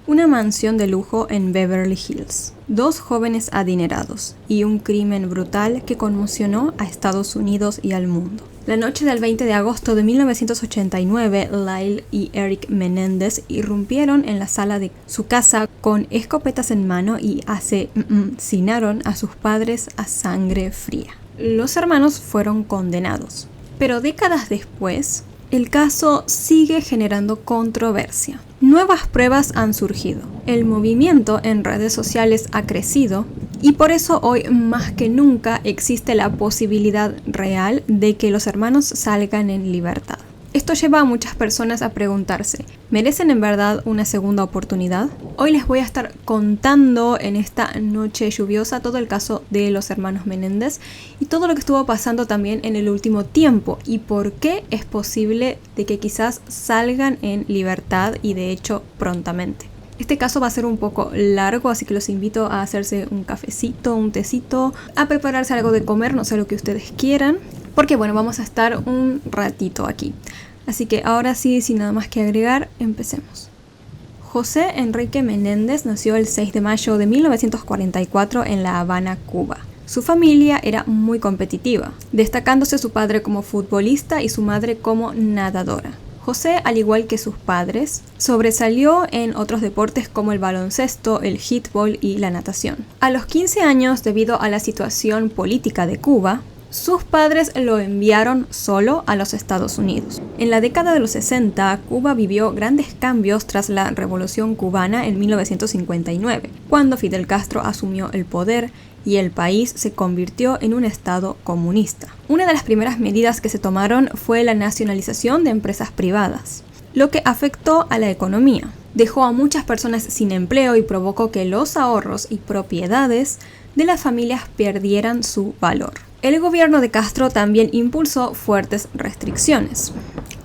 una mansión de lujo en Beverly Hills, 2 jóvenes adinerados y un crimen brutal que conmocionó a Estados Unidos y al mundo. La noche del 20 de agosto de 1989, Lyle y Eric Menendez irrumpieron en la sala de su casa con escopetas en mano y asesinaron a sus padres a sangre fría. Los hermanos fueron condenados, pero décadas después, el caso sigue generando controversia. Nuevas pruebas han surgido. El movimiento en redes sociales ha crecido y por eso hoy más que nunca existe la posibilidad real de que los hermanos salgan en libertad. Esto lleva a muchas personas a preguntarse, ¿merecen en verdad una segunda oportunidad? Hoy les voy a estar contando en esta noche lluviosa todo el caso de los hermanos Menéndez y todo lo que estuvo pasando también en el último tiempo y por qué es posible de que quizás salgan en libertad y de hecho prontamente. Este caso va a ser un poco largo, así que los invito a hacerse un cafecito, un tecito, a prepararse algo de comer, no sé lo que ustedes quieran, porque bueno, vamos a estar un ratito aquí. Así que ahora sí, sin nada más que agregar, empecemos. José Enrique Menéndez nació el 6 de mayo de 1944 en La Habana, Cuba. Su familia era muy competitiva, destacándose su padre como futbolista y su madre como nadadora. José, al igual que sus padres, sobresalió en otros deportes como el baloncesto, el hitball y la natación. A los 15 años, debido a la situación política de Cuba, sus padres lo enviaron solo a los Estados Unidos. En la década de los 60, Cuba vivió grandes cambios tras la Revolución Cubana en 1959, cuando Fidel Castro asumió el poder y el país se convirtió en un estado comunista. Una de las primeras medidas que se tomaron fue la nacionalización de empresas privadas, lo que afectó a la economía. Dejó a muchas personas sin empleo y provocó que los ahorros y propiedades de las familias perdieran su valor. El gobierno de Castro también impulsó fuertes restricciones,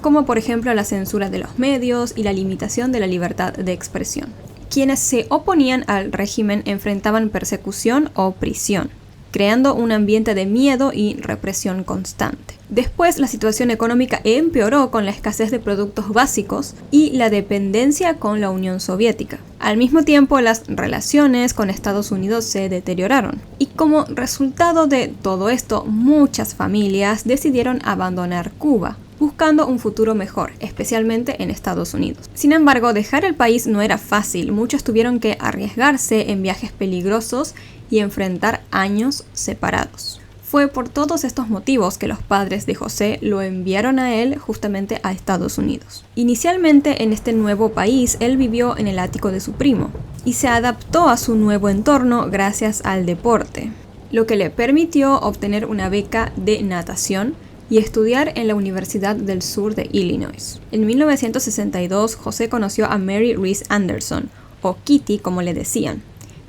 como por ejemplo la censura de los medios y la limitación de la libertad de expresión. Quienes se oponían al régimen enfrentaban persecución o prisión, creando un ambiente de miedo y represión constante. Después, la situación económica empeoró con la escasez de productos básicos y la dependencia con la Unión Soviética. Al mismo tiempo, las relaciones con Estados Unidos se deterioraron. Y como resultado de todo esto, muchas familias decidieron abandonar Cuba, buscando un futuro mejor, especialmente en Estados Unidos. Sin embargo, dejar el país no era fácil. Muchos tuvieron que arriesgarse en viajes peligrosos y enfrentar años separados. Fue por todos estos motivos que los padres de José lo enviaron a él justamente a Estados Unidos. Inicialmente en este nuevo país él vivió en el ático de su primo y se adaptó a su nuevo entorno gracias al deporte, lo que le permitió obtener una beca de natación y estudiar en la Universidad del Sur de Illinois. En 1962 José conoció a Mary Reese Anderson, o Kitty como le decían,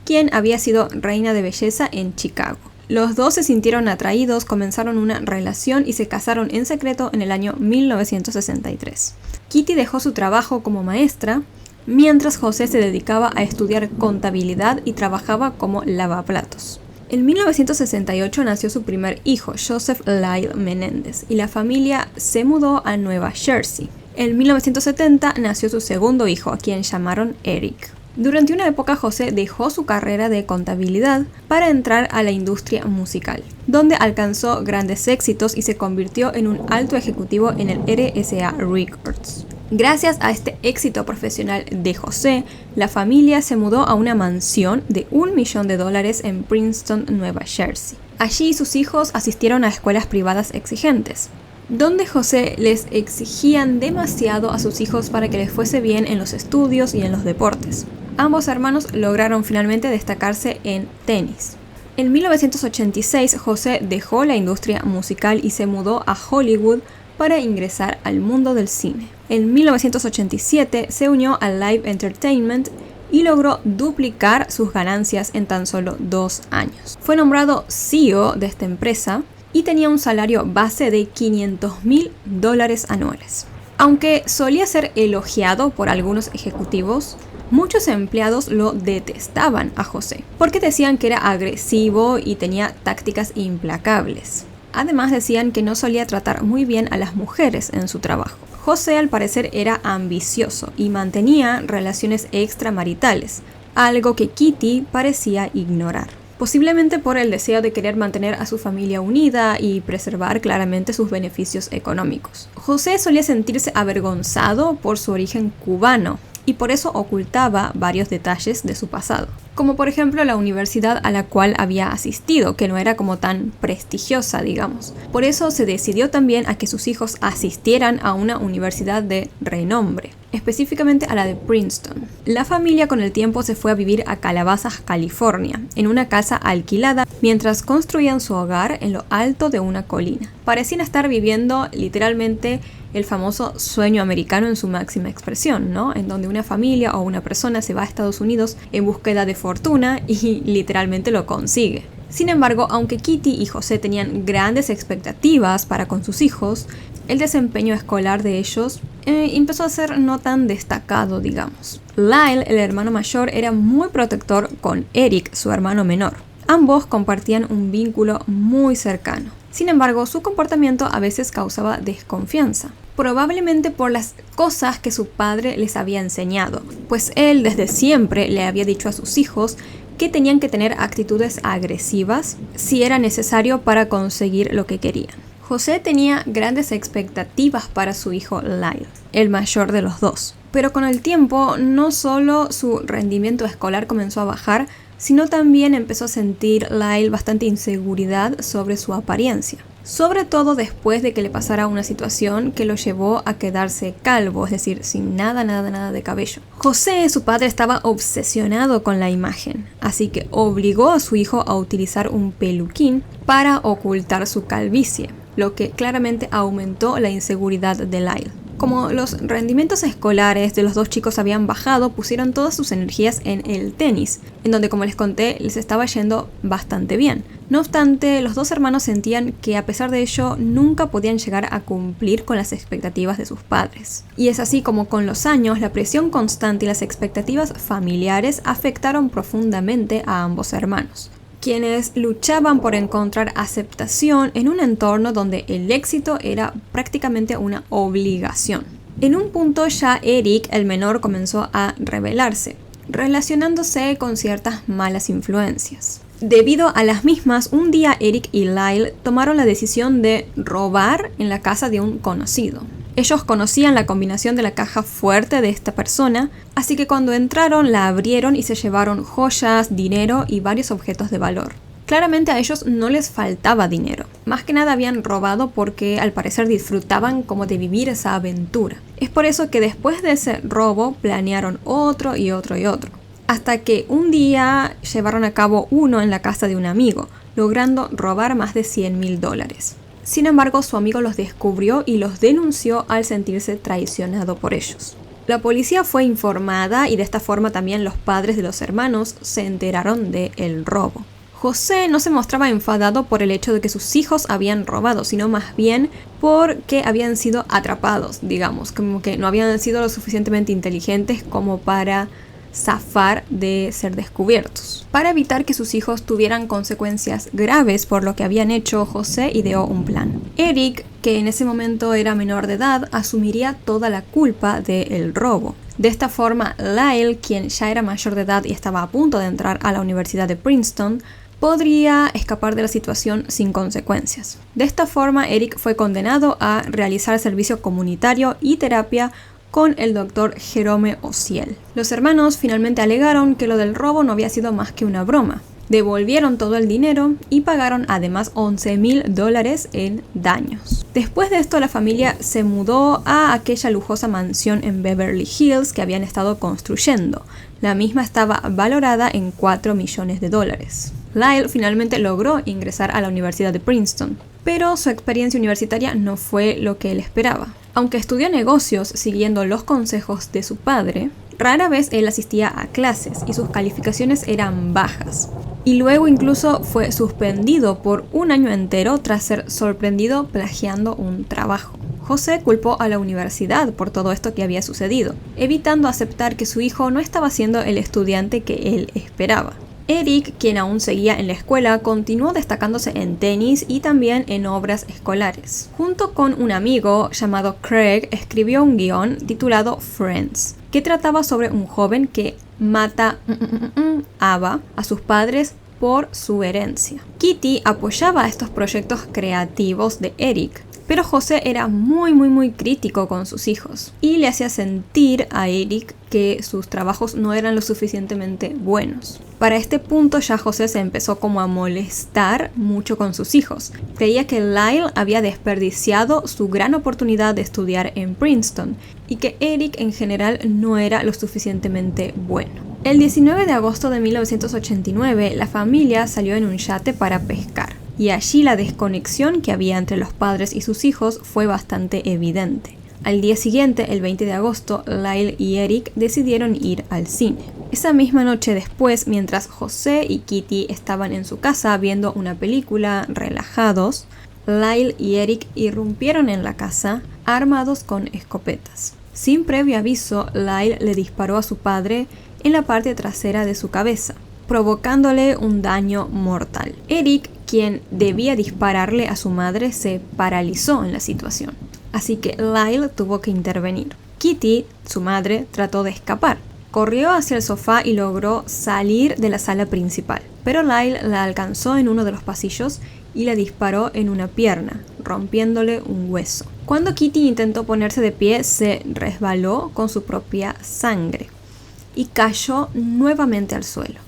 quien había sido reina de belleza en Chicago. Los dos se sintieron atraídos, comenzaron una relación y se casaron en secreto en el año 1963. Kitty dejó su trabajo como maestra, mientras José se dedicaba a estudiar contabilidad y trabajaba como lavaplatos. En 1968 nació su primer hijo, Joseph Lyle Menéndez, y la familia se mudó a Nueva Jersey. En 1970 nació su segundo hijo, a quien llamaron Eric. Durante una época José dejó su carrera de contabilidad para entrar a la industria musical, donde alcanzó grandes éxitos y se convirtió en un alto ejecutivo en el RCA Records. Gracias a este éxito profesional de José, la familia se mudó a una mansión de $1 millón en Princeton, Nueva Jersey. Allí sus hijos asistieron a escuelas privadas exigentes, donde José les exigían demasiado a sus hijos para que les fuese bien en los estudios y en los deportes. Ambos hermanos lograron finalmente destacarse en tenis. En 1986 José dejó la industria musical y se mudó a Hollywood para ingresar al mundo del cine. En 1987 se unió a Live Entertainment y logró duplicar sus ganancias en tan solo 2 años. Fue nombrado CEO de esta empresa y tenía un salario base de $500,000 anuales. Aunque solía ser elogiado por algunos ejecutivos, muchos empleados lo detestaban a José, porque decían que era agresivo y tenía tácticas implacables. Además decían que no solía tratar muy bien a las mujeres en su trabajo. José al parecer era ambicioso y mantenía relaciones extramaritales, algo que Kitty parecía ignorar. Posiblemente por el deseo de querer mantener a su familia unida y preservar claramente sus beneficios económicos. José solía sentirse avergonzado por su origen cubano y por eso ocultaba varios detalles de su pasado, como por ejemplo la universidad a la cual había asistido, que no era como tan prestigiosa, digamos. Por eso se decidió también a que sus hijos asistieran a una universidad de renombre, específicamente a la de Princeton. La familia con el tiempo se fue a vivir a Calabasas, California, en una casa alquilada, mientras construían su hogar en lo alto de una colina. Parecían estar viviendo literalmente el famoso sueño americano en su máxima expresión, ¿no? En donde una familia o una persona se va a Estados Unidos en búsqueda de fortuna y literalmente lo consigue. Sin embargo, aunque Kitty y José tenían grandes expectativas para con sus hijos, el desempeño escolar de ellos empezó a ser no tan destacado, digamos. Lyle, el hermano mayor, era muy protector con Eric, su hermano menor. Ambos compartían un vínculo muy cercano. Sin embargo, su comportamiento a veces causaba desconfianza, probablemente por las cosas que su padre les había enseñado, pues él desde siempre le había dicho a sus hijos que tenían que tener actitudes agresivas si era necesario para conseguir lo que querían. José tenía grandes expectativas para su hijo Lyle, el mayor de los dos, pero con el tiempo no solo su rendimiento escolar comenzó a bajar, sino también empezó a sentir Lyle bastante inseguridad sobre su apariencia. Sobre todo después de que le pasara una situación que lo llevó a quedarse calvo, es decir, sin nada de cabello. José, su padre, estaba obsesionado con la imagen, así que obligó a su hijo a utilizar un peluquín para ocultar su calvicie, lo que claramente aumentó la inseguridad de Lyle. Como los rendimientos escolares de los dos chicos habían bajado, pusieron todas sus energías en el tenis, en donde, como les conté, les estaba yendo bastante bien. No obstante, los dos hermanos sentían que a pesar de ello nunca podían llegar a cumplir con las expectativas de sus padres. Y es así como con los años la presión constante y las expectativas familiares afectaron profundamente a ambos hermanos, quienes luchaban por encontrar aceptación en un entorno donde el éxito era prácticamente una obligación. En un punto ya Eric, el menor, comenzó a rebelarse, relacionándose con ciertas malas influencias. Debido a las mismas, un día Eric y Lyle tomaron la decisión de robar en la casa de un conocido. Ellos conocían la combinación de la caja fuerte de esta persona, así que cuando entraron la abrieron y se llevaron joyas, dinero y varios objetos de valor. Claramente a ellos no les faltaba dinero. Más que nada habían robado porque al parecer disfrutaban como de vivir esa aventura. Es por eso que después de ese robo planearon otro y otro y otro. Hasta que un día llevaron a cabo uno en la casa de un amigo, logrando robar más de $100,000. Sin embargo, su amigo los descubrió y los denunció al sentirse traicionado por ellos. La policía fue informada y de esta forma también los padres de los hermanos se enteraron del robo. José no se mostraba enfadado por el hecho de que sus hijos habían robado, sino más bien porque habían sido atrapados, digamos, como que no habían sido lo suficientemente inteligentes como para zafar de ser descubiertos. Para evitar que sus hijos tuvieran consecuencias graves por lo que habían hecho, José ideó un plan. Eric, que en ese momento era menor de edad, asumiría toda la culpa del robo. De esta forma, Lyle, quien ya era mayor de edad y estaba a punto de entrar a la Universidad de Princeton, podría escapar de la situación sin consecuencias. De esta forma, Eric fue condenado a realizar servicio comunitario y terapia con el doctor Jerome Ociel. Los hermanos finalmente alegaron que lo del robo no había sido más que una broma. Devolvieron todo el dinero y pagaron además $11,000 en daños. Después de esto, la familia se mudó a aquella lujosa mansión en Beverly Hills que habían estado construyendo. La misma estaba valorada en $4 millones. Lyle finalmente logró ingresar a la Universidad de Princeton, pero su experiencia universitaria no fue lo que él esperaba. Aunque estudió negocios siguiendo los consejos de su padre, rara vez él asistía a clases y sus calificaciones eran bajas. Y luego incluso fue suspendido por un año entero tras ser sorprendido plagiando un trabajo. José culpó a la universidad por todo esto que había sucedido, evitando aceptar que su hijo no estaba siendo el estudiante que él esperaba. Eric, quien aún seguía en la escuela, continuó destacándose en tenis y también en obras escolares. Junto con un amigo llamado Craig, escribió un guión titulado Friends, que trataba sobre un joven que mata a sus padres por su herencia. Kitty apoyaba estos proyectos creativos de Eric, pero José era muy crítico con sus hijos y le hacía sentir a Eric que sus trabajos no eran lo suficientemente buenos. Para este punto ya José se empezó como a molestar mucho con sus hijos. Creía que Lyle había desperdiciado su gran oportunidad de estudiar en Princeton y que Eric en general no era lo suficientemente bueno. El 19 de agosto de 1989, la familia salió en un yate para pescar. Y allí la desconexión que había entre los padres y sus hijos fue bastante evidente. Al día siguiente, el 20 de agosto, Lyle y Eric decidieron ir al cine. Esa misma noche después, mientras José y Kitty estaban en su casa viendo una película relajados, Lyle y Eric irrumpieron en la casa armados con escopetas. Sin previo aviso, Lyle le disparó a su padre en la parte trasera de su cabeza, provocándole un daño mortal. Eric, quien debía dispararle a su madre, se paralizó en la situación, así que Lyle tuvo que intervenir. Kitty, su madre, trató de escapar. Corrió hacia el sofá y logró salir de la sala principal, pero Lyle la alcanzó en uno de los pasillos y le disparó en una pierna, rompiéndole un hueso. Cuando Kitty intentó ponerse de pie, se resbaló con su propia sangre y cayó nuevamente al suelo.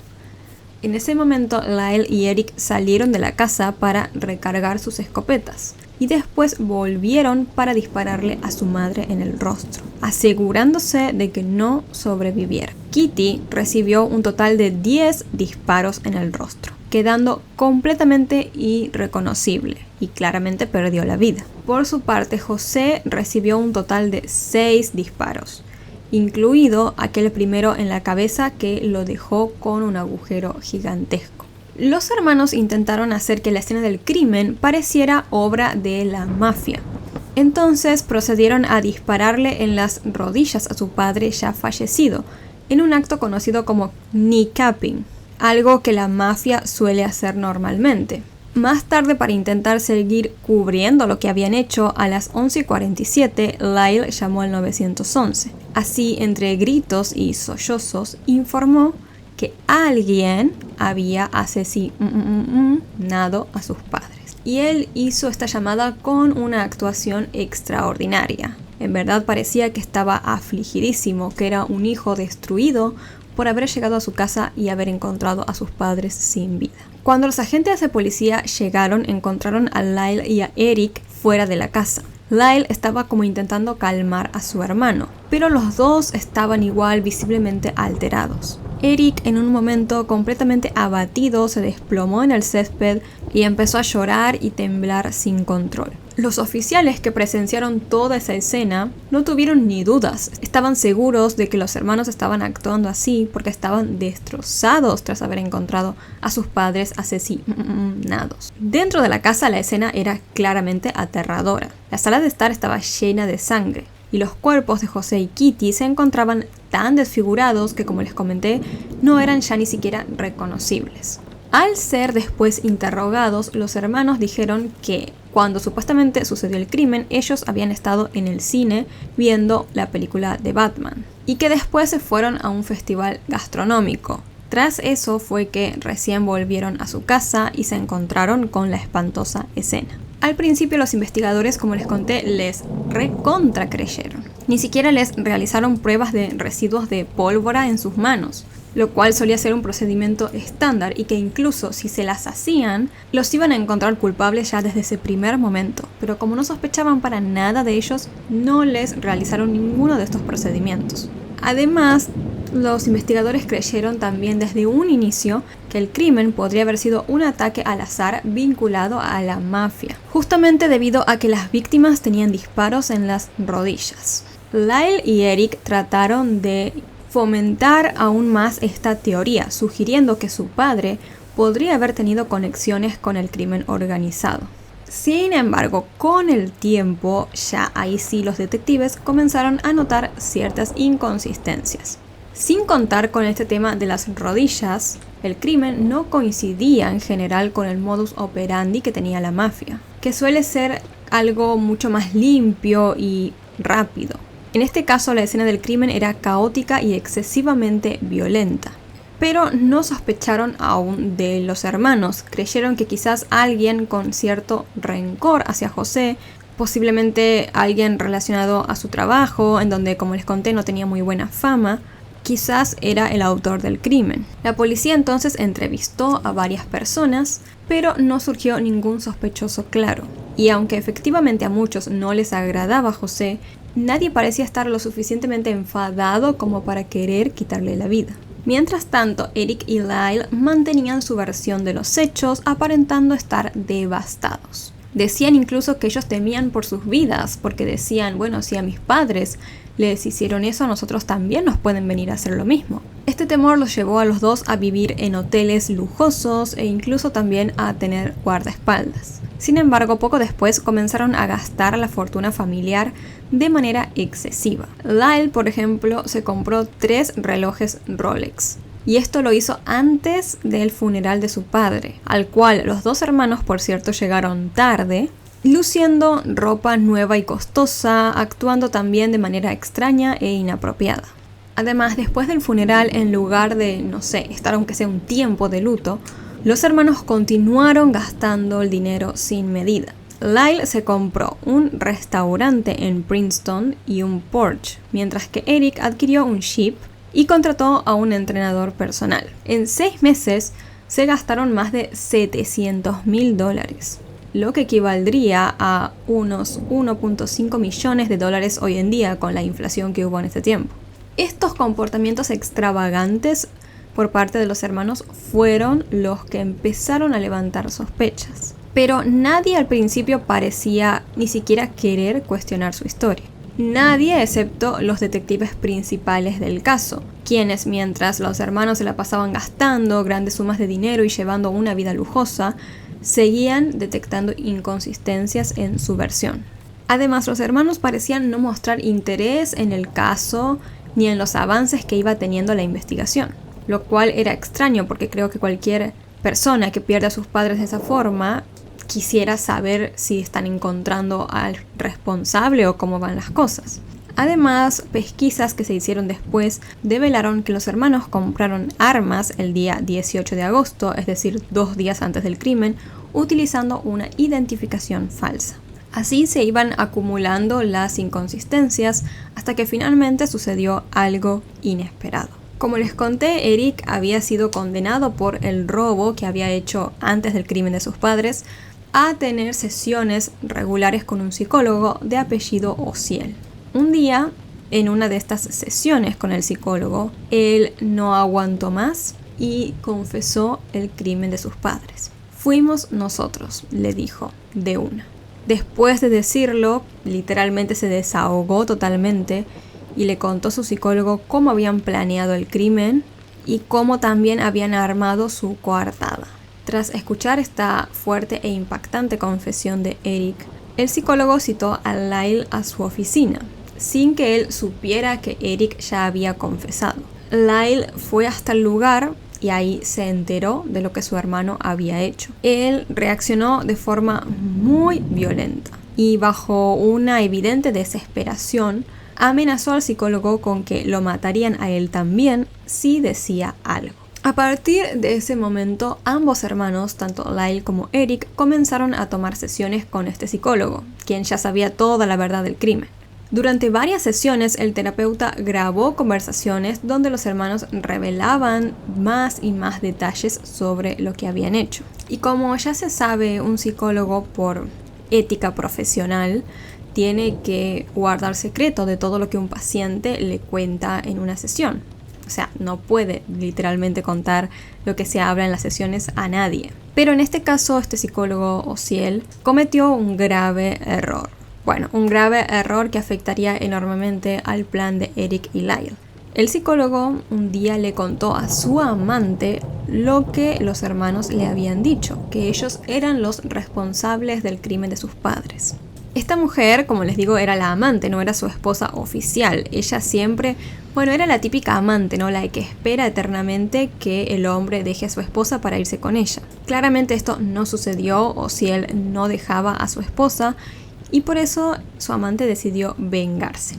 En ese momento, Lyle y Eric salieron de la casa para recargar sus escopetas y después volvieron para dispararle a su madre en el rostro, asegurándose de que no sobreviviera. Kitty recibió un total de 10 disparos en el rostro, quedando completamente irreconocible y claramente perdió la vida. Por su parte, José recibió un total de 6 disparos, incluido aquel primero en la cabeza que lo dejó con un agujero gigantesco. Los hermanos intentaron hacer que la escena del crimen pareciera obra de la mafia. Entonces procedieron a dispararle en las rodillas a su padre ya fallecido, en un acto conocido como kneecapping, algo que la mafia suele hacer normalmente. Más tarde, para intentar seguir cubriendo lo que habían hecho, a las 11:47, Lyle llamó al 911. Así, entre gritos y sollozos, informó que alguien había asesinado a sus padres. Y él hizo esta llamada con una actuación extraordinaria. En verdad parecía que estaba afligidísimo, que era un hijo destruido por haber llegado a su casa y haber encontrado a sus padres sin vida. Cuando los agentes de policía llegaron, encontraron a Lyle y a Eric fuera de la casa. Lyle estaba como intentando calmar a su hermano, pero los dos estaban igual visiblemente alterados. Eric, en un momento completamente abatido, se desplomó en el césped y empezó a llorar y temblar sin control. Los oficiales que presenciaron toda esa escena no tuvieron ni dudas. Estaban seguros de que los hermanos estaban actuando así porque estaban destrozados tras haber encontrado a sus padres asesinados. Dentro de la casa la escena era claramente aterradora. La sala de estar estaba llena de sangre y los cuerpos de José y Kitty se encontraban tan desfigurados que, como les comenté, no eran ya ni siquiera reconocibles. Al ser después interrogados, los hermanos dijeron que cuando supuestamente sucedió el crimen, ellos habían estado en el cine viendo la película de Batman y que después se fueron a un festival gastronómico. Tras eso fue que recién volvieron a su casa y se encontraron con la espantosa escena. Al principio los investigadores, como les conté, les recontra creyeron. Ni siquiera les realizaron pruebas de residuos de pólvora en sus manos, lo cual solía ser un procedimiento estándar y que incluso si se las hacían, los iban a encontrar culpables ya desde ese primer momento. Pero como no sospechaban para nada de ellos, no les realizaron ninguno de estos procedimientos. Además, los investigadores creyeron también desde un inicio que el crimen podría haber sido un ataque al azar vinculado a la mafia, justamente debido a que las víctimas tenían disparos en las rodillas. Lyle y Eric trataron de fomentar aún más esta teoría, sugiriendo que su padre podría haber tenido conexiones con el crimen organizado. Sin embargo, con el tiempo, ya ahí sí los detectives comenzaron a notar ciertas inconsistencias. Sin contar con este tema de las rodillas, el crimen no coincidía en general con el modus operandi que tenía la mafia, que suele ser algo mucho más limpio y rápido. En este caso, la escena del crimen era caótica y excesivamente violenta. Pero no sospecharon aún de los hermanos. Creyeron que quizás alguien con cierto rencor hacia José, posiblemente alguien relacionado a su trabajo, en donde, como les conté, no tenía muy buena fama, quizás era el autor del crimen. La policía entonces entrevistó a varias personas, pero no surgió ningún sospechoso claro. Y aunque efectivamente a muchos no les agradaba José, nadie parecía estar lo suficientemente enfadado como para querer quitarle la vida. Mientras tanto, Eric y Lyle mantenían su versión de los hechos, aparentando estar devastados. Decían incluso que ellos temían por sus vidas, porque decían, bueno, si a mis padres les hicieron eso, a nosotros también nos pueden venir a hacer lo mismo. Este temor los llevó a los dos a vivir en hoteles lujosos e incluso también a tener guardaespaldas. Sin embargo, poco después comenzaron a gastar la fortuna familiar de manera excesiva. Lyle, por ejemplo, se compró 3 relojes Rolex. Y esto lo hizo antes del funeral de su padre, al cual los 2 hermanos, por cierto, llegaron tarde, luciendo ropa nueva y costosa, actuando también de manera extraña e inapropiada. Además, después del funeral, en lugar de, estar aunque sea un tiempo de luto, los hermanos continuaron gastando el dinero sin medida. Lyle se compró un restaurante en Princeton y un Porsche, mientras que Eric adquirió un Jeep y contrató a un entrenador personal. En 6 meses se gastaron más de $700,000, lo que equivaldría a unos 1.5 millones de dólares hoy en día con la inflación que hubo en este tiempo. Estos comportamientos extravagantes por parte de los hermanos fueron los que empezaron a levantar sospechas. Pero nadie al principio parecía ni siquiera querer cuestionar su historia. Nadie excepto los detectives principales del caso, quienes mientras los hermanos se la pasaban gastando grandes sumas de dinero y llevando una vida lujosa, seguían detectando inconsistencias en su versión. Además, los hermanos parecían no mostrar interés en el caso ni en los avances que iba teniendo la investigación, lo cual era extraño porque creo que cualquier persona que pierde a sus padres de esa forma quisiera saber si están encontrando al responsable o cómo van las cosas. Además, pesquisas que se hicieron después develaron que los hermanos compraron armas el día 18 de agosto, es decir, 2 días antes del crimen, utilizando una identificación falsa. Así se iban acumulando las inconsistencias hasta que finalmente sucedió algo inesperado. Como les conté, Eric había sido condenado por el robo que había hecho antes del crimen de sus padres a tener sesiones regulares con un psicólogo de apellido Ociel. Un día, en una de estas sesiones con el psicólogo, él no aguantó más y confesó el crimen de sus padres. Fuimos nosotros, le dijo, de una. Después de decirlo, literalmente se desahogó totalmente y le contó a su psicólogo cómo habían planeado el crimen y cómo también habían armado su coartada. Tras escuchar esta fuerte e impactante confesión de Eric, el psicólogo citó a Lyle a su oficina, sin que él supiera que Eric ya había confesado. Lyle fue hasta el lugar y ahí se enteró de lo que su hermano había hecho. Él reaccionó de forma muy violenta y bajo una evidente desesperación amenazó al psicólogo con que lo matarían a él también si decía algo. A partir de ese momento, ambos hermanos, tanto Lyle como Eric, comenzaron a tomar sesiones con este psicólogo, quien ya sabía toda la verdad del crimen. Durante varias sesiones, el terapeuta grabó conversaciones donde los hermanos revelaban más y más detalles sobre lo que habían hecho. Y como ya se sabe, un psicólogo por ética profesional tiene que guardar secreto de todo lo que un paciente le cuenta en una sesión. O sea, no puede literalmente contar lo que se habla en las sesiones a nadie. Pero en este caso, este psicólogo Ociel cometió un grave error. Bueno, un grave error que afectaría enormemente al plan de Eric y Lyle. El psicólogo un día le contó a su amante lo que los hermanos le habían dicho, que ellos eran los responsables del crimen de sus padres. Esta mujer, como les digo, era la amante, no era su esposa oficial. Ella siempre, era la típica amante, ¿no? La que espera eternamente que el hombre deje a su esposa para irse con ella. Claramente esto no sucedió, o si él no dejaba a su esposa, y por eso su amante decidió vengarse.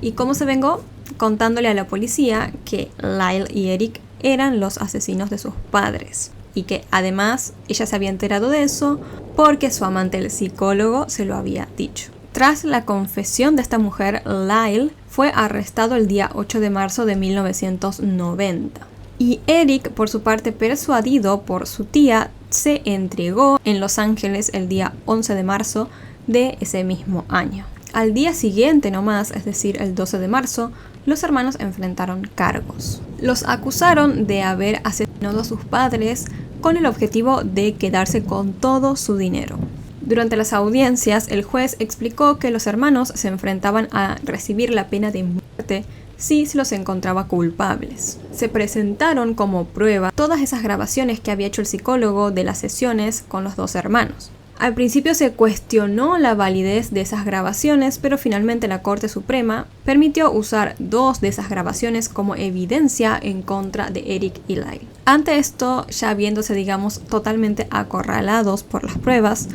¿Y cómo se vengó? Contándole a la policía que Lyle y Eric eran los asesinos de sus padres. Y que además ella se había enterado de eso porque su amante, el psicólogo, se lo había dicho. Tras la confesión de esta mujer, Lyle fue arrestado el día 8 de marzo de 1990. Y Eric, por su parte, persuadido por su tía, se entregó en Los Ángeles el día 11 de marzo de ese mismo año. Al día siguiente nomás, es decir, el 12 de marzo, los hermanos enfrentaron cargos. Los acusaron de haber asesinado a sus padres con el objetivo de quedarse con todo su dinero. Durante las audiencias, el juez explicó que los hermanos se enfrentaban a recibir la pena de muerte si se los encontraba culpables. Se presentaron como prueba todas esas grabaciones que había hecho el psicólogo de las sesiones con los dos hermanos. Al principio se cuestionó la validez de esas grabaciones, pero finalmente la Corte Suprema permitió usar 2 de esas grabaciones como evidencia en contra de Eric y Lyle. Ante esto, ya viéndose, totalmente acorralados por las pruebas,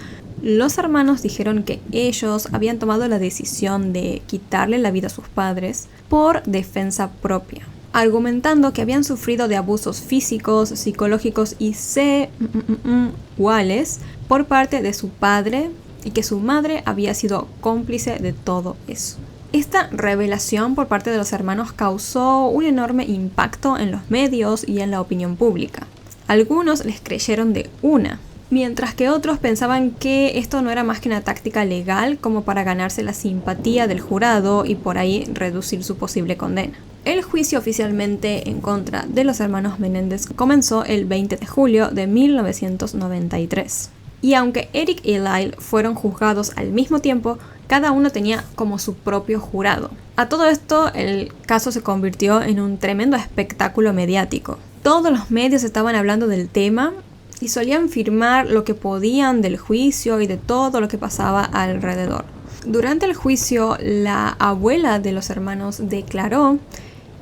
los hermanos dijeron que ellos habían tomado la decisión de quitarle la vida a sus padres por defensa propia, argumentando que habían sufrido de abusos físicos, psicológicos y sexuales por parte de su padre y que su madre había sido cómplice de todo eso. Esta revelación por parte de los hermanos causó un enorme impacto en los medios y en la opinión pública. Algunos les creyeron de una, mientras que otros pensaban que esto no era más que una táctica legal como para ganarse la simpatía del jurado y por ahí reducir su posible condena. El juicio oficialmente en contra de los hermanos Menéndez comenzó el 20 de julio de 1993. Y aunque Eric y Lyle fueron juzgados al mismo tiempo, cada uno tenía como su propio jurado. A todo esto, el caso se convirtió en un tremendo espectáculo mediático. Todos los medios estaban hablando del tema y solían firmar lo que podían del juicio y de todo lo que pasaba alrededor. Durante el juicio, la abuela de los hermanos declaró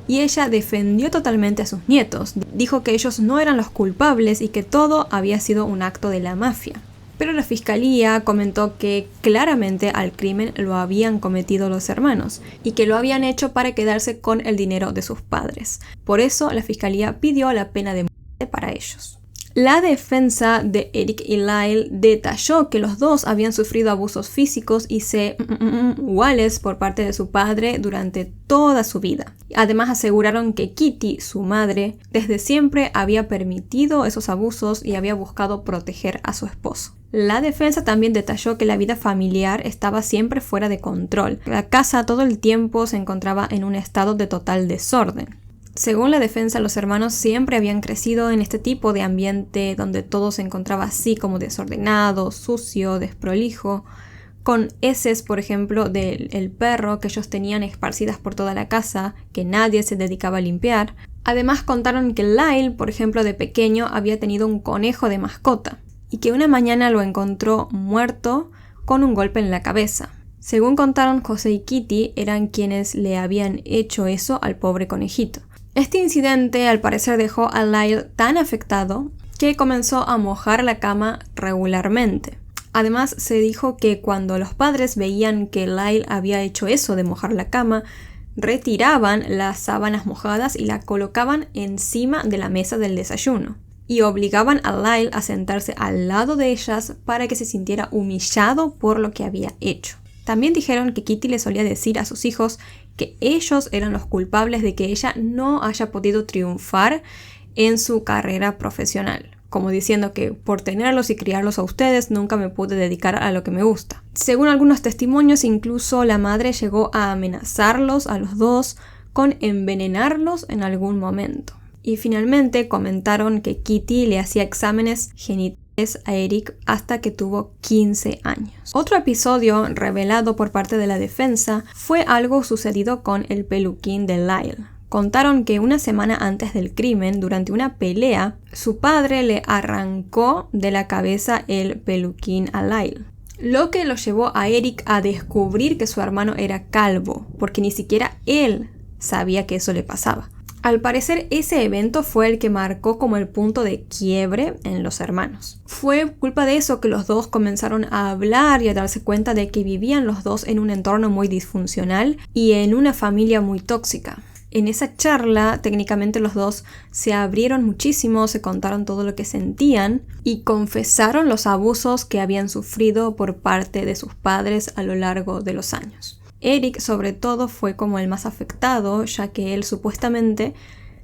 y ella defendió totalmente a sus nietos. Dijo que ellos no eran los culpables y que todo había sido un acto de la mafia. Pero la fiscalía comentó que claramente al crimen lo habían cometido los hermanos y que lo habían hecho para quedarse con el dinero de sus padres. Por eso la fiscalía pidió la pena de muerte para ellos. La defensa de Eric y Lyle detalló que los dos habían sufrido abusos físicos y sexuales por parte de su padre durante toda su vida. Además aseguraron que Kitty, su madre, desde siempre había permitido esos abusos y había buscado proteger a su esposo. La defensa también detalló que la vida familiar estaba siempre fuera de control. La casa todo el tiempo se encontraba en un estado de total desorden. Según la defensa, los hermanos siempre habían crecido en este tipo de ambiente donde todo se encontraba así como desordenado, sucio, desprolijo, con heces, por ejemplo, del perro que ellos tenían esparcidas por toda la casa, que nadie se dedicaba a limpiar. Además contaron que Lyle, por ejemplo, de pequeño había tenido un conejo de mascota y que una mañana lo encontró muerto con un golpe en la cabeza. Según contaron, José y Kitty eran quienes le habían hecho eso al pobre conejito. Este incidente al parecer dejó a Lyle tan afectado que comenzó a mojar la cama regularmente. Además se dijo que cuando los padres veían que Lyle había hecho eso de mojar la cama, retiraban las sábanas mojadas y la colocaban encima de la mesa del desayuno y obligaban a Lyle a sentarse al lado de ellas para que se sintiera humillado por lo que había hecho. También dijeron que Kitty le solía decir a sus hijos que ellos eran los culpables de que ella no haya podido triunfar en su carrera profesional, como diciendo que por tenerlos y criarlos a ustedes nunca me pude dedicar a lo que me gusta. Según algunos testimonios, incluso la madre llegó a amenazarlos a los dos con envenenarlos en algún momento. Y finalmente comentaron que Kitty le hacía exámenes genitales a Eric hasta que tuvo 15 años. Otro episodio revelado por parte de la defensa fue algo sucedido con el peluquín de Lyle. Contaron que una semana antes del crimen, durante una pelea, su padre le arrancó de la cabeza el peluquín a Lyle. lo que lo llevó a Eric a descubrir que su hermano era calvo, porque ni siquiera él sabía que eso le pasaba. Al parecer, ese evento fue el que marcó como el punto de quiebre en los hermanos. Fue culpa de eso que los dos comenzaron a hablar y a darse cuenta de que vivían los dos en un entorno muy disfuncional y en una familia muy tóxica. En esa charla, técnicamente los dos se abrieron muchísimo, se contaron todo lo que sentían y confesaron los abusos que habían sufrido por parte de sus padres a lo largo de los años. Eric, sobre todo, fue como el más afectado, ya que él supuestamente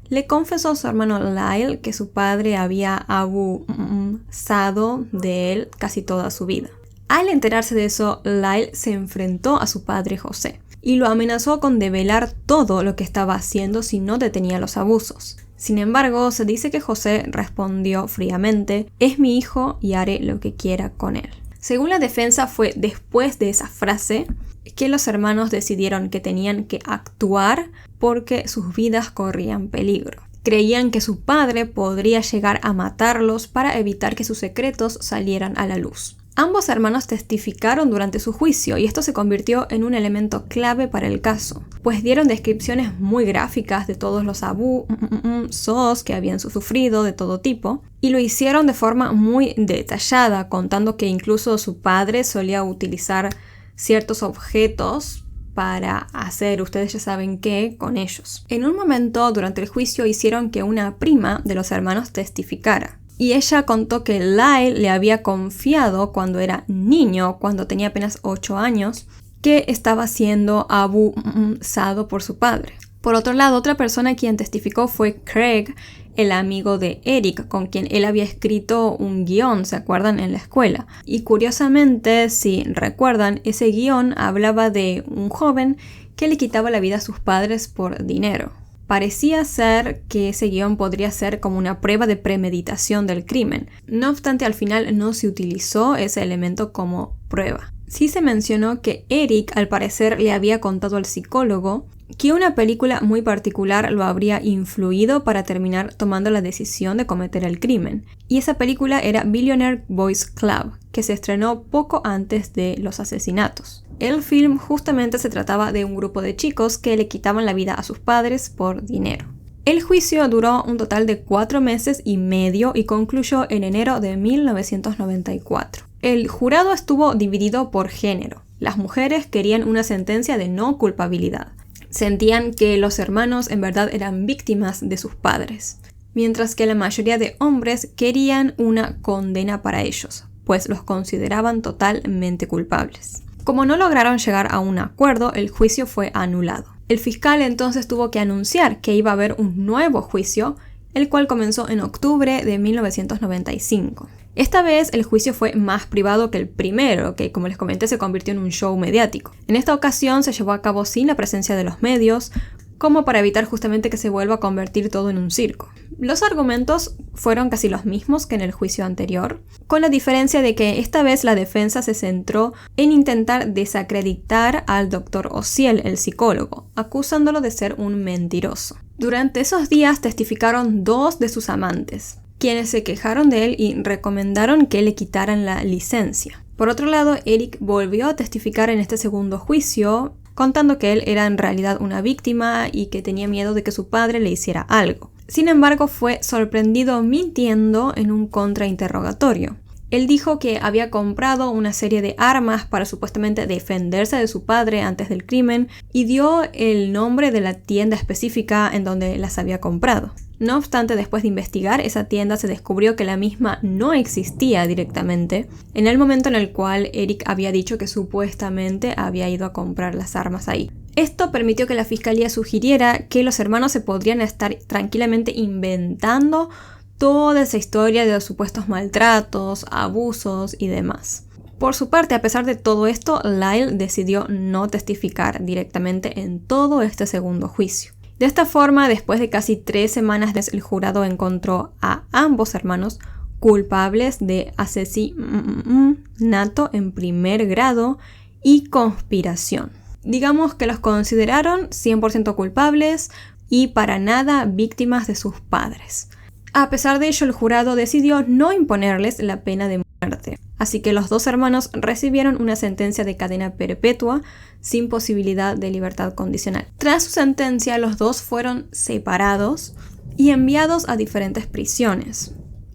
le confesó a su hermano Lyle que su padre había abusado de él casi toda su vida. Al enterarse de eso, Lyle se enfrentó a su padre José y lo amenazó con develar todo lo que estaba haciendo si no detenía los abusos. Sin embargo, se dice que José respondió fríamente: «Es mi hijo y haré lo que quiera con él». Según la defensa, fue después de esa frase que los hermanos decidieron que tenían que actuar porque sus vidas corrían peligro. Creían que su padre podría llegar a matarlos para evitar que sus secretos salieran a la luz. Ambos hermanos testificaron durante su juicio y esto se convirtió en un elemento clave para el caso, pues dieron descripciones muy gráficas de todos los abusos que habían sufrido de todo tipo y lo hicieron de forma muy detallada, contando que incluso su padre solía utilizar ciertos objetos para hacer ustedes ya saben qué con ellos. En un momento durante el juicio hicieron que una prima de los hermanos testificara. Y ella contó que Lyle le había confiado cuando era niño, cuando tenía apenas 8 años, que estaba siendo abusado por su padre. Por otro lado, otra persona quien testificó fue Craig, el amigo de Eric, con quien él había escrito un guión, ¿se acuerdan? En la escuela. Y curiosamente, si recuerdan, ese guión hablaba de un joven que le quitaba la vida a sus padres por dinero. Parecía ser que ese guión podría ser como una prueba de premeditación del crimen. No obstante, al final no se utilizó ese elemento como prueba. Sí se mencionó que Eric, al parecer, le había contado al psicólogo que una película muy particular lo habría influido para terminar tomando la decisión de cometer el crimen. Y esa película era Billionaire Boys Club, que se estrenó poco antes de los asesinatos. El film justamente se trataba de un grupo de chicos que le quitaban la vida a sus padres por dinero. El juicio duró un total de 4 meses y medio y concluyó en enero de 1994. El jurado estuvo dividido por género. Las mujeres querían una sentencia de no culpabilidad. Sentían que los hermanos en verdad eran víctimas de sus padres, mientras que la mayoría de hombres querían una condena para ellos, pues los consideraban totalmente culpables. Como no lograron llegar a un acuerdo, el juicio fue anulado. El fiscal entonces tuvo que anunciar que iba a haber un nuevo juicio, el cual comenzó en octubre de 1995. Esta vez el juicio fue más privado que el primero, que como les comenté se convirtió en un show mediático. En esta ocasión se llevó a cabo sin la presencia de los medios, como para evitar justamente que se vuelva a convertir todo en un circo. Los argumentos fueron casi los mismos que en el juicio anterior, con la diferencia de que esta vez la defensa se centró en intentar desacreditar al Dr. Ociel, el psicólogo, acusándolo de ser un mentiroso. Durante esos días testificaron 2 de sus amantes, quienes se quejaron de él y recomendaron que le quitaran la licencia. Por otro lado, Eric volvió a testificar en este segundo juicio, contando que él era en realidad una víctima y que tenía miedo de que su padre le hiciera algo. Sin embargo, fue sorprendido mintiendo en un contrainterrogatorio. Él dijo que había comprado una serie de armas para supuestamente defenderse de su padre antes del crimen y dio el nombre de la tienda específica en donde las había comprado. No obstante, después de investigar, esa tienda se descubrió que la misma no existía directamente en el momento en el cual Eric había dicho que supuestamente había ido a comprar las armas ahí. Esto permitió que la fiscalía sugiriera que los hermanos se podrían estar tranquilamente inventando toda esa historia de los supuestos maltratos, abusos y demás. Por su parte, a pesar de todo esto, Lyle decidió no testificar directamente en todo este segundo juicio. De esta forma, después de casi 3 semanas, el jurado encontró a ambos hermanos culpables de asesinato en primer grado y conspiración. Digamos que los consideraron 100% culpables y para nada víctimas de sus padres. A pesar de ello, el jurado decidió no imponerles la pena de muerte. muerte. Así que los dos hermanos recibieron una sentencia de cadena perpetua sin posibilidad de libertad condicional. Tras su sentencia, los dos fueron separados y enviados a diferentes prisiones.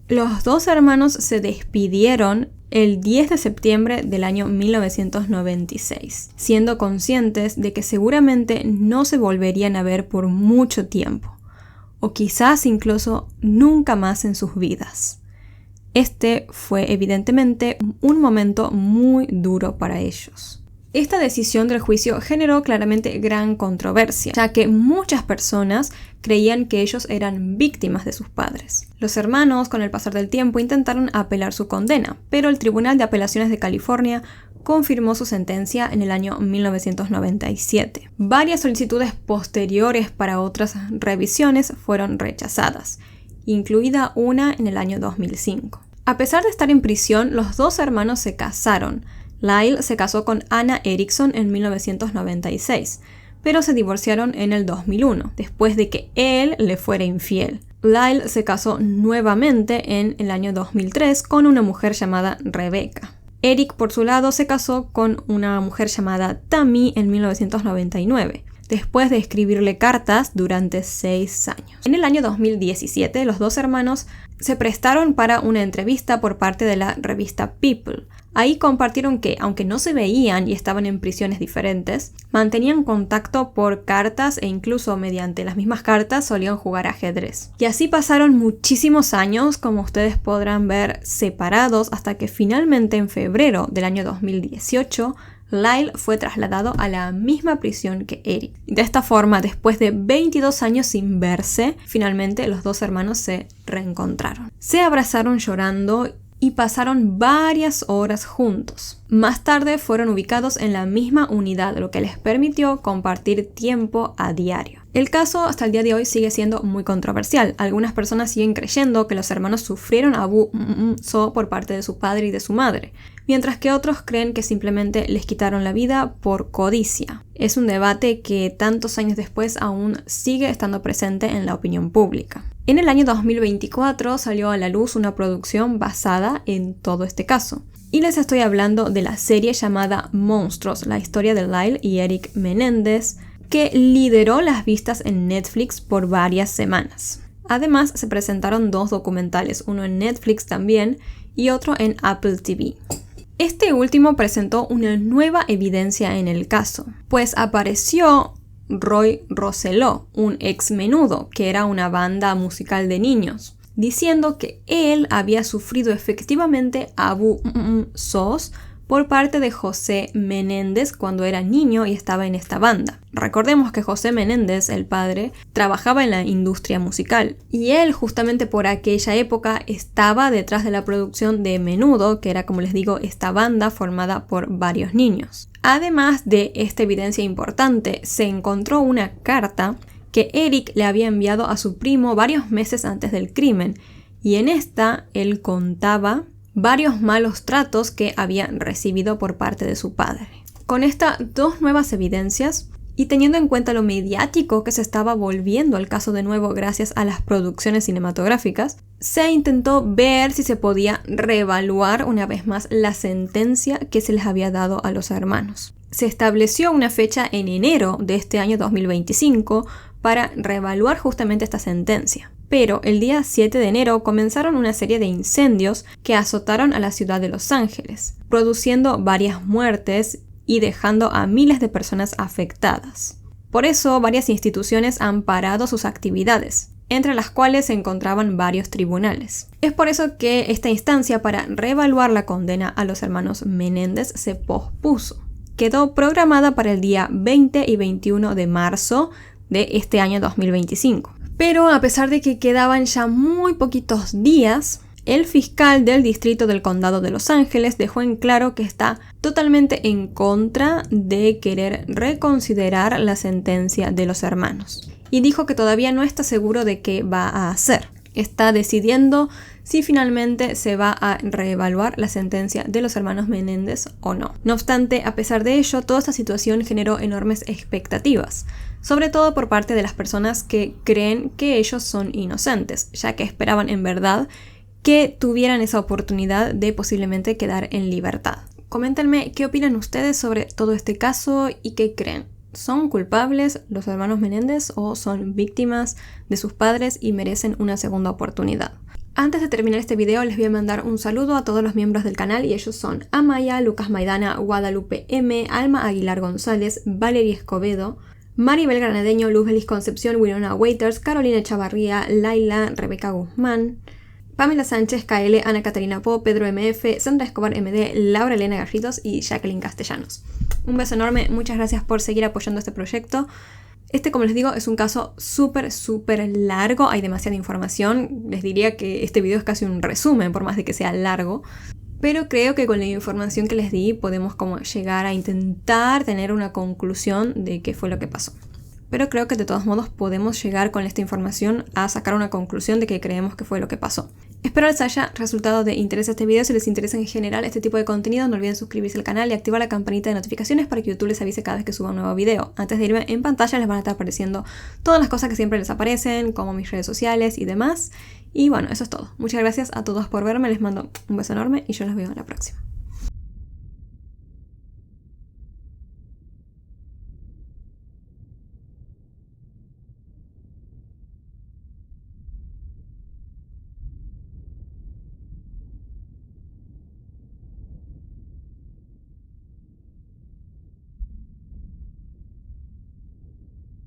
Los dos hermanos se despidieron el 10 de septiembre del año 1996, siendo conscientes de que seguramente no se volverían a ver por mucho tiempo, o quizás incluso nunca más en sus vidas. Este fue evidentemente un momento muy duro para ellos. Esta decisión del juicio generó claramente gran controversia, ya que muchas personas creían que ellos eran víctimas de sus padres. Los hermanos, con el pasar del tiempo, intentaron apelar su condena, pero el Tribunal de Apelaciones de California confirmó su sentencia en el año 1997. Varias solicitudes posteriores para otras revisiones fueron rechazadas, incluida una en el año 2005. A pesar de estar en prisión, los dos hermanos se casaron. Lyle se casó con Anna Erickson en 1996, pero se divorciaron en el 2001, después de que él le fuera infiel. Lyle se casó nuevamente en el año 2003 con una mujer llamada Rebecca. Eric, por su lado, se casó con una mujer llamada Tammy en 1999, después de escribirle cartas durante 6 años. En el año 2017, los dos hermanos se prestaron para una entrevista por parte de la revista People. Ahí compartieron que, aunque no se veían y estaban en prisiones diferentes, mantenían contacto por cartas e incluso mediante las mismas cartas solían jugar ajedrez. Y así pasaron muchísimos años, como ustedes podrán ver, separados, hasta que finalmente en febrero del año 2018, Lyle fue trasladado a la misma prisión que Eric. De esta forma, después de 22 años sin verse, finalmente los dos hermanos se reencontraron. Se abrazaron llorando y pasaron varias horas juntos. Más tarde fueron ubicados en la misma unidad, lo que les permitió compartir tiempo a diario. El caso hasta el día de hoy sigue siendo muy controversial. Algunas personas siguen creyendo que los hermanos sufrieron abuso por parte de su padre y de su madre, mientras que otros creen que simplemente les quitaron la vida por codicia. Es un debate que tantos años después aún sigue estando presente en la opinión pública. En el año 2024 salió a la luz una producción basada en todo este caso. Y les estoy hablando de la serie llamada Monstruos, la historia de Lyle y Eric Menéndez, que lideró las vistas en Netflix por varias semanas. Además, se presentaron 2 documentales, uno en Netflix también y otro en Apple TV. Este último presentó una nueva evidencia en el caso, pues apareció Roy Rosselló, un ex Menudo, que era una banda musical de niños, diciendo que él había sufrido efectivamente abusos por parte de José Menéndez cuando era niño y estaba en esta banda. Recordemos que José Menéndez, el padre, trabajaba en la industria musical y él justamente por aquella época estaba detrás de la producción de Menudo, que era, como les digo, esta banda formada por varios niños. Además de esta evidencia importante, se encontró una carta que Eric le había enviado a su primo varios meses antes del crimen, y en esta él contaba varios malos tratos que había recibido por parte de su padre. Con estas 2 nuevas evidencias, y teniendo en cuenta lo mediático que se estaba volviendo el caso de nuevo gracias a las producciones cinematográficas, se intentó ver si se podía reevaluar una vez más la sentencia que se les había dado a los hermanos. Se estableció una fecha en enero de este año 2025 para reevaluar justamente esta sentencia. Pero el día 7 de enero comenzaron una serie de incendios que azotaron a la ciudad de Los Ángeles, produciendo varias muertes y dejando a miles de personas afectadas. Por eso, varias instituciones han parado sus actividades, entre las cuales se encontraban varios tribunales. Es por eso que esta instancia para reevaluar la condena a los hermanos Menéndez se pospuso. Quedó programada para el día 20 y 21 de marzo de este año 2025. Pero a pesar de que quedaban ya muy poquitos días, el fiscal del distrito del condado de Los Ángeles dejó en claro que está totalmente en contra de querer reconsiderar la sentencia de los hermanos. Y dijo que todavía no está seguro de qué va a hacer. Está decidiendo si finalmente se va a reevaluar la sentencia de los hermanos Menéndez o no. No obstante, a pesar de ello, toda esta situación generó enormes expectativas, sobre todo por parte de las personas que creen que ellos son inocentes, ya que esperaban en verdad que tuvieran esa oportunidad de posiblemente quedar en libertad. Coméntenme qué opinan ustedes sobre todo este caso y qué creen. ¿Son culpables los hermanos Menéndez o son víctimas de sus padres y merecen una segunda oportunidad? Antes de terminar este video les voy a mandar un saludo a todos los miembros del canal y ellos son Amaya, Lucas Maidana, Guadalupe M, Alma Aguilar González, Valeria Escobedo, Maribel Granadeño, Luz Belis Concepción, Winona Waiters, Carolina Chavarría, Laila, Rebeca Guzmán, Pamela Sánchez, KL, Ana Catarina Po, Pedro MF, Sandra Escobar MD, Laura Elena Garridos y Jacqueline Castellanos. Un beso enorme, muchas gracias por seguir apoyando este proyecto. Como les digo, es un caso súper largo, hay demasiada información. Les diría que este video es casi un resumen, por más de que sea largo. Pero creo que con la información que les di podemos como llegar a intentar tener una conclusión de qué fue lo que pasó. Pero creo que de todos modos podemos llegar con esta información a sacar una conclusión de que creemos que fue lo que pasó. Espero les haya resultado de interés este video. Si les interesa en general este tipo de contenido, no olviden suscribirse al canal y activar la campanita de notificaciones para que YouTube les avise cada vez que suba un nuevo video. Antes de irme, en pantalla les van a estar apareciendo todas las cosas que siempre les aparecen, como mis redes sociales y demás. Y bueno, eso es todo. Muchas gracias a todos por verme, les mando un beso enorme y yo los veo en la próxima.